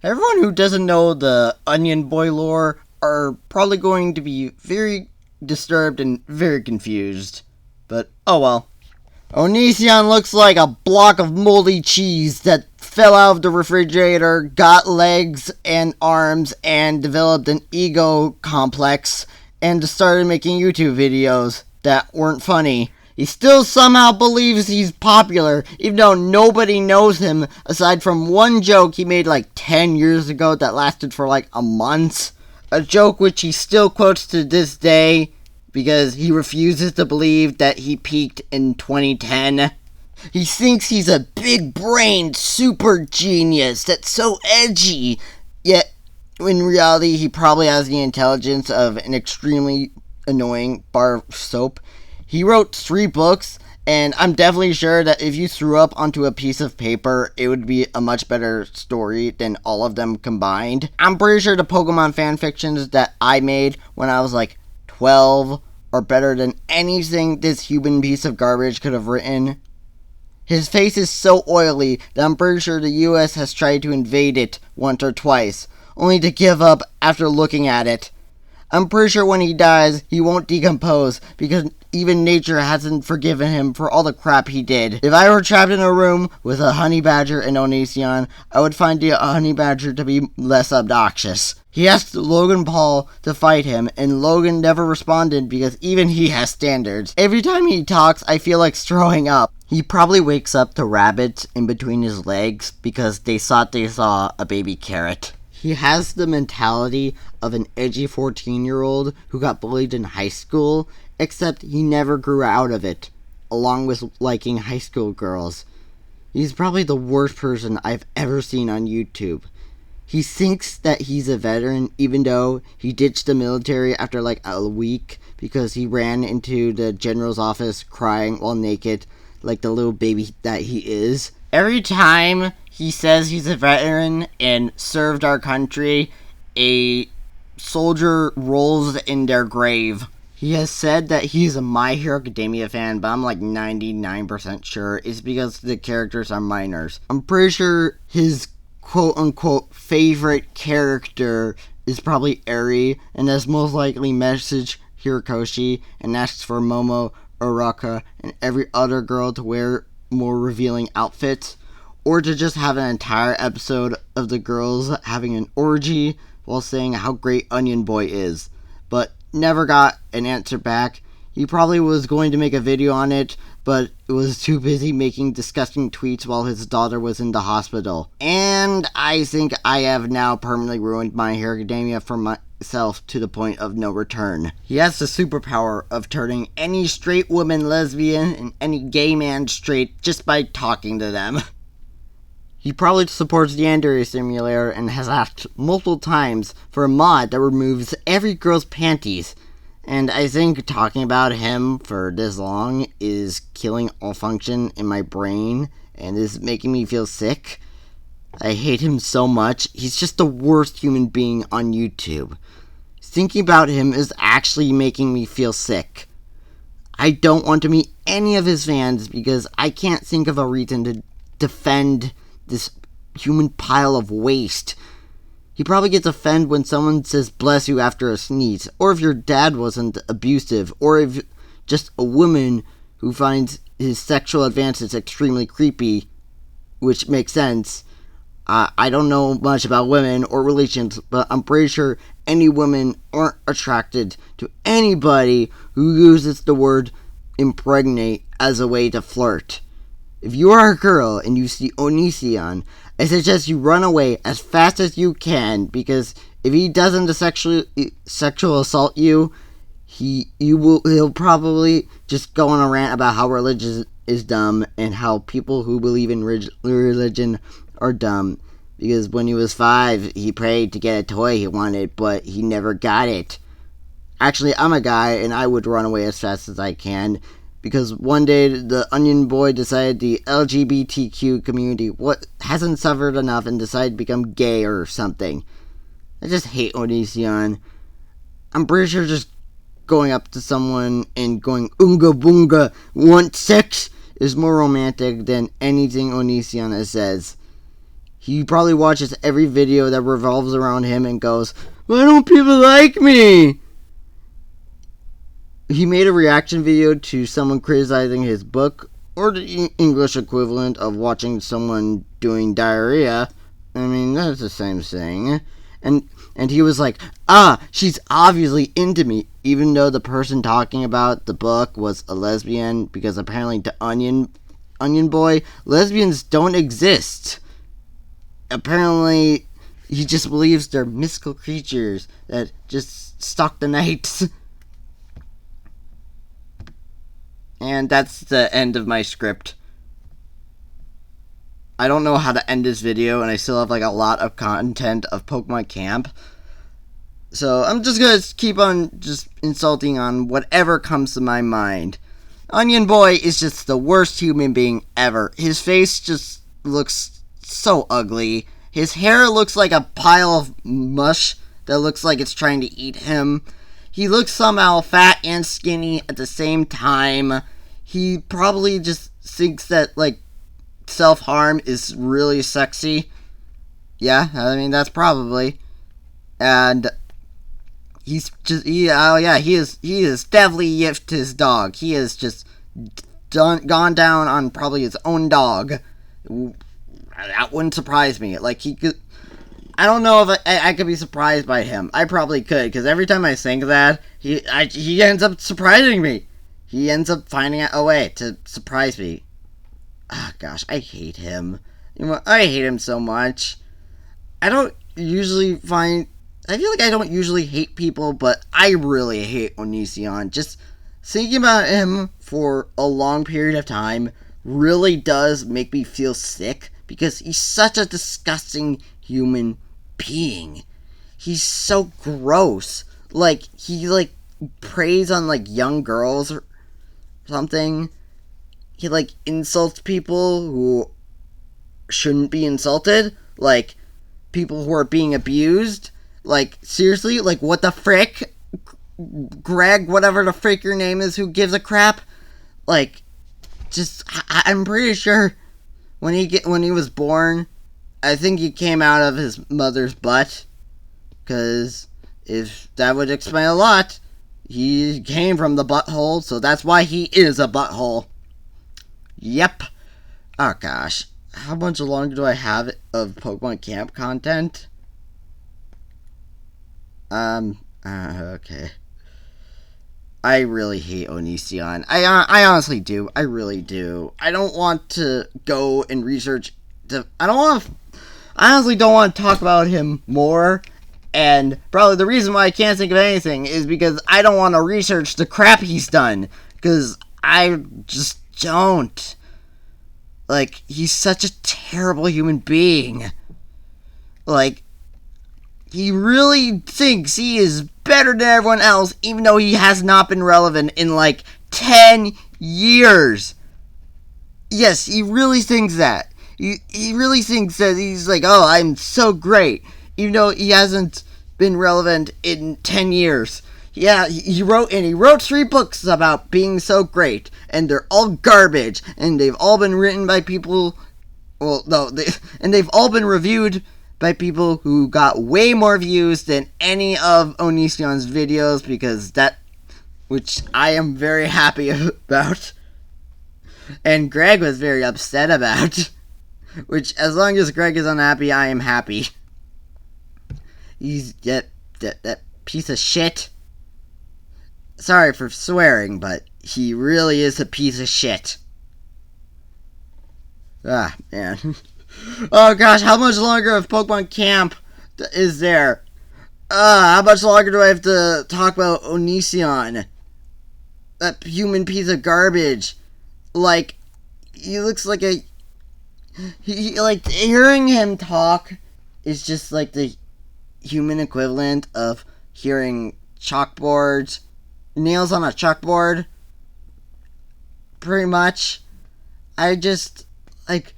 Everyone who doesn't know the Onion Boy lore are probably going to be very disturbed and very confused. But oh well. Onision looks like a block of moldy cheese that fell out of the refrigerator, got legs and arms, and developed an ego complex, and started making YouTube videos that weren't funny. He still somehow believes he's popular, even though nobody knows him, aside from one joke he made like 10 years ago that lasted for like a month. A joke which he still quotes to this day, because he refuses to believe that he peaked in 2010. He thinks he's a big-brained super genius that's so edgy, yet in reality he probably has the intelligence of an extremely annoying bar of soap. He wrote 3 books, and I'm definitely sure that if you threw up onto a piece of paper, it would be a much better story than all of them combined. I'm pretty sure the Pokemon fanfictions that I made when I was like 12 are better than anything this human piece of garbage could have written. His face is so oily that I'm pretty sure the US has tried to invade it once or twice, only to give up after looking at it. I'm pretty sure when he dies, he won't decompose, because even nature hasn't forgiven him for all the crap he did. If I were trapped in a room with a honey badger and Onision, I would find the honey badger to be less obnoxious. He asked Logan Paul to fight him, and Logan never responded because even he has standards. Every time he talks, I feel like throwing up. He probably wakes up the rabbits in between his legs because they thought they saw a baby carrot. He has the mentality of an edgy 14-year-old who got bullied in high school, except he never grew out of it, along with liking high school girls. He's probably the worst person I've ever seen on YouTube. He thinks that he's a veteran, even though he ditched the military after like a week because he ran into the general's office crying while naked, like the little baby that he is. Every time he says he's a veteran and served our country, a soldier rolls in their grave. He has said that he's a My Hero Academia fan, but I'm like 99% sure it's because the characters are minors. I'm pretty sure his quote-unquote favorite character is probably Eri, and has most likely messaged Hirikoshi and asks for Momo, Uraka, and every other girl to wear more revealing outfits, or to just have an entire episode of the girls having an orgy while saying how great Onion Boy is, but never got an answer back. He probably was going to make a video on it, but was too busy making disgusting tweets while his daughter was in the hospital. And I think I have now permanently ruined My Hero Academia for myself to the point of no return. He has the superpower of turning any straight woman lesbian and any gay man straight just by talking to them. He probably supports the Android simulator and has asked multiple times for a mod that removes every girl's panties. And I think talking about him for this long is killing all function in my brain and is making me feel sick. I hate him so much. He's just the worst human being on YouTube. Thinking about him is actually making me feel sick. I don't want to meet any of his fans because I can't think of a reason to defend this human pile of waste. He probably gets offended when someone says bless you after a sneeze, or if your dad wasn't abusive, or if just a woman who finds his sexual advances extremely creepy, which makes sense. I don't know much about women or relations, but I'm pretty sure any women aren't attracted to anybody who uses the word impregnate as a way to flirt. If you are a girl and you see Onision, I suggest you run away as fast as you can, because if he doesn't sexual assault you, he'll probably just go on a rant about how religion is dumb and how people who believe in religion are dumb. Because when he was 5, he prayed to get a toy he wanted, but he never got it. Actually, I'm a guy and I would run away as fast as I can. Because one day the Onion Boy decided the LGBTQ community hasn't suffered enough and decided to become gay or something. I just hate Onision. I'm pretty sure just going up to someone and going Oonga Boonga, want sex, is more romantic than anything Onision says. He probably watches every video that revolves around him and goes, "Why don't people like me?" He made a reaction video to someone criticizing his book, or the English equivalent of watching someone doing diarrhea. I mean, that's the same thing. And he was like, she's obviously into me, even though the person talking about the book was a lesbian, because apparently the Onion Boy, lesbians don't exist. Apparently, he just believes they're mystical creatures that just stalk the night. And that's the end of my script. I don't know how to end this video, and I still have like a lot of content of Pokemon Camp. So I'm just gonna keep on just insulting on whatever comes to my mind. Onion Boy is just the worst human being ever. His face just looks so ugly. His hair looks like a pile of mush that looks like it's trying to eat him. He looks somehow fat and skinny at the same time. He probably just thinks that, like, self-harm is really sexy. Yeah, I mean, that's probably. And he's just, he is definitely yiffed his dog. He has just gone down on probably his own dog. That wouldn't surprise me. Like, he could, I don't know if I could be surprised by him. I probably could, because every time I think that, he ends up surprising me. He ends up finding out a way to surprise me. Ah, gosh, I hate him. I hate him so much. I feel like I don't usually hate people, but I really hate Onision. Just thinking about him for a long period of time really does make me feel sick, because he's such a disgusting human being. He's so gross. Like, he, like, preys on, like, young girls or something. He, like, insults people who shouldn't be insulted. Like, people who are being abused. Like, seriously? Like, what the frick? Greg, whatever the frick your name is, who gives a crap? Like, just, I'm pretty sure when he was born, I think he came out of his mother's butt. Because if that would explain a lot, he came from the butthole, so that's why he is a butthole. Yep. Oh gosh. How much longer do I have of Pokemon Camp content? Okay. I really hate Onision. I honestly do. I really do. I don't want to go and research. I honestly don't want to talk about him more. And probably the reason why I can't think of anything is because I don't want to research the crap he's done. Because I just don't. Like, he's such a terrible human being. Like, he really thinks he is better than everyone else, even though he has not been relevant in, like, 10 years. Yes, he really thinks that. He really thinks that he's like, oh, I'm so great, even though he hasn't been relevant in 10 years. Yeah, he wrote 3 books about being so great, and they're all garbage, and they've all been written by people, and they've all been reviewed by people who got way more views than any of Onision's videos, which I am very happy about, and Greg was very upset about, which, as long as Greg is unhappy, I am happy. He's that piece of shit. Sorry for swearing, but he really is a piece of shit. Ah, man. Oh gosh, how much longer of Pokemon Camp is there? How much longer do I have to talk about Onision? That human piece of garbage. Like, he looks like a... like, hearing him talk is just like the human equivalent of hearing chalkboards, nails on a chalkboard. Pretty much. I just, like...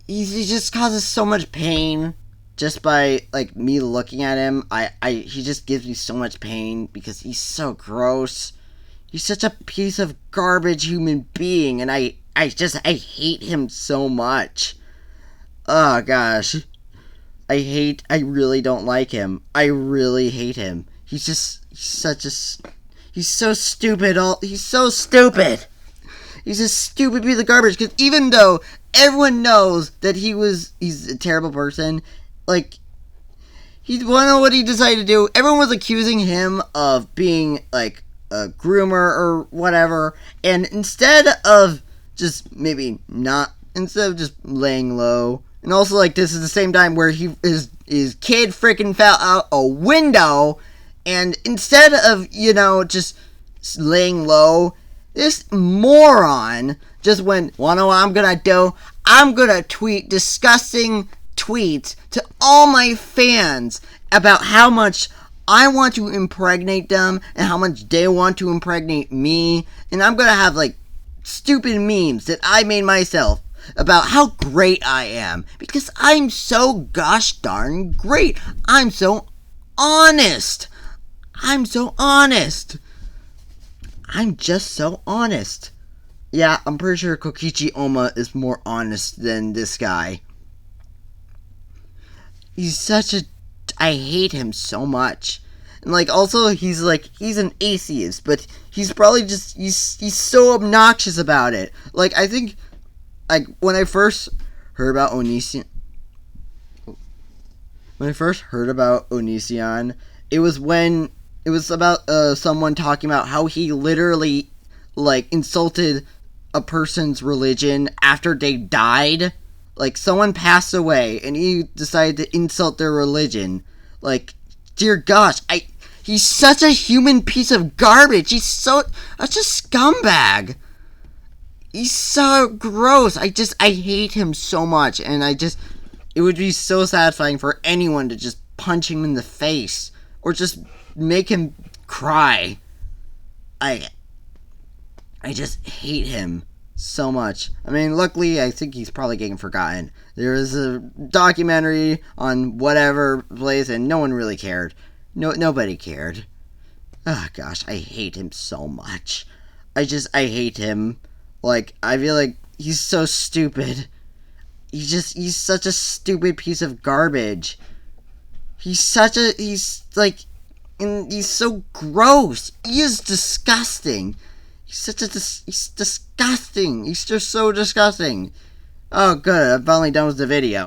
He just causes so much pain just by, like, me looking at him. He just gives me so much pain because he's so gross. He's such a piece of garbage human being, and I hate him so much. Oh gosh. I really don't like him. I really hate him. He's so stupid. He's so stupid. He's a stupid piece of garbage. Because even though everyone knows that he's a terrible person, like, he wanna know what he decided to do. Everyone was accusing him of being like a groomer or whatever, and instead of just laying low, and also like this is the same time where his kid freaking fell out a window, and instead of just laying low, this moron just went, wanna know what I'm gonna do? I'm gonna tweet disgusting tweets to all my fans about how much I want to impregnate them and how much they want to impregnate me. And I'm gonna have like stupid memes that I made myself about how great I am. Because I'm so gosh darn great. I'm so honest. I'm just so honest. Yeah, I'm pretty sure Kokichi Oma is more honest than this guy. I hate him so much. And like also he's an atheist, but he's probably he's so obnoxious about it. Like I think like when I first heard about Onision, it was about someone talking about how he literally like insulted a person's religion after they died. Like, someone passed away, and he decided to insult their religion. Like, dear gosh, he's such a human piece of garbage. He's such a scumbag. He's so gross. I hate him so much, and it would be so satisfying for anyone to just punch him in the face, or just make him cry. I just hate him so much. I mean, luckily, I think he's probably getting forgotten. There was a documentary on whatever place, and no one really cared. Nobody cared. Oh gosh, I hate him so much. I hate him. Like, I feel like he's so stupid. He's such a stupid piece of garbage. He's so gross. He is disgusting. He's disgusting. He's just so disgusting. Oh, good. I'm finally done with the video.